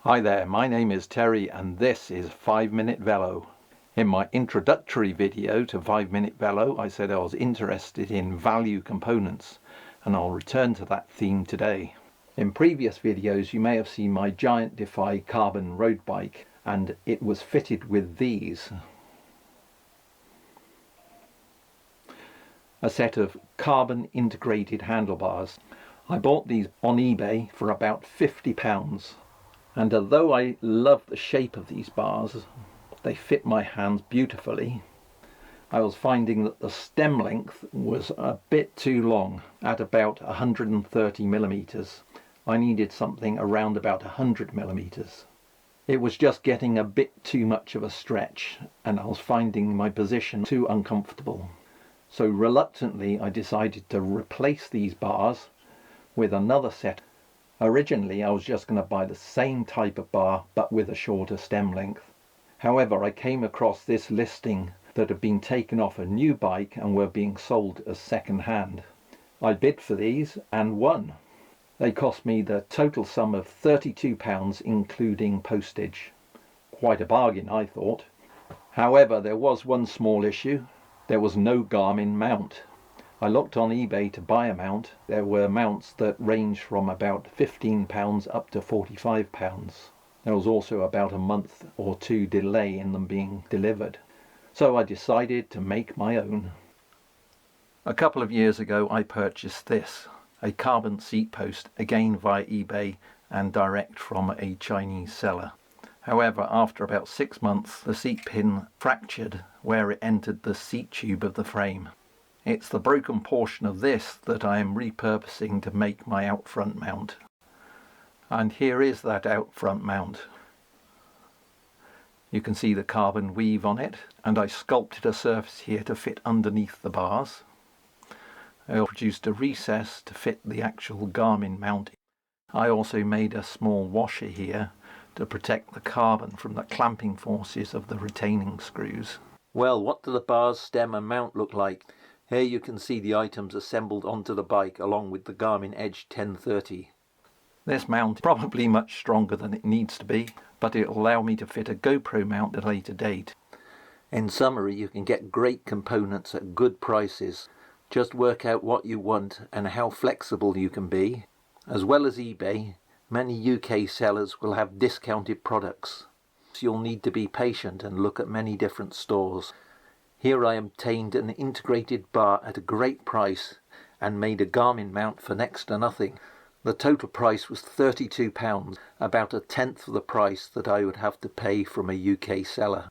Hi there, my name is Terry and this is 5 Minute Velo. In my introductory video to 5 Minute Velo I said I was interested in value components, and I'll return to that theme today. In previous videos you may have seen my Giant Defy carbon road bike, and it was fitted with these. A set of carbon integrated handlebars. I bought these on eBay for about £50. And although I love the shape of these bars, they fit my hands beautifully, I was finding that the stem length was a bit too long, at about 130 millimeters. I needed something around about 100 millimeters. It was just getting a bit too much of a stretch, and I was finding my position too uncomfortable. So reluctantly I decided to replace these bars with another set. Originally I was just going to buy the same type of bar but with a shorter stem length. However, I came across this listing that had been taken off a new bike and were being sold as second hand. I bid for these and won. They cost me the total sum of £32 including postage. Quite a bargain, I thought. However, there was one small issue. There was no Garmin mount. I looked on eBay to buy a mount. There were mounts that range from about £15 up to £45. There was also about a month or two delay in them being delivered. So I decided to make my own. A couple of years ago I purchased this, a carbon seat post, again via eBay and direct from a Chinese seller. However, after about 6 months the seat pin fractured where it entered the seat tube of the frame. It's the broken portion of this that I am repurposing to make my out front mount. And here is that out front mount. You can see the carbon weave on it, and I sculpted a surface here to fit underneath the bars. I produced a recess to fit the actual Garmin mount. I also made a small washer here to protect the carbon from the clamping forces of the retaining screws. Well, what do the bars, stem and mount look like? Here you can see the items assembled onto the bike along with the Garmin Edge 1030. This mount is probably much stronger than it needs to be, but it will allow me to fit a GoPro mount at a later date. In summary, you can get great components at good prices. Just work out what you want and how flexible you can be. As well as eBay, many UK sellers will have discounted products. So you'll need to be patient and look at many different stores. Here I obtained an integrated bar at a great price and made a Garmin mount for next to nothing. The total price was £32, about a tenth of the price that I would have to pay from a UK seller.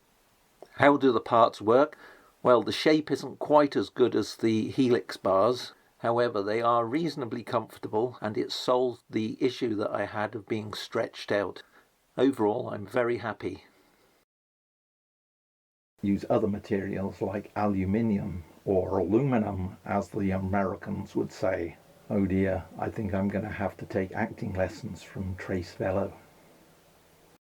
How do the parts work? Well, the shape isn't quite as good as the Helix bars. However, they are reasonably comfortable and it solved the issue that I had of being stretched out. Overall, I'm very happy. Use other materials like aluminium or aluminum, as the Americans would say. Oh dear, I think I'm going to have to take acting lessons from Trace Velo.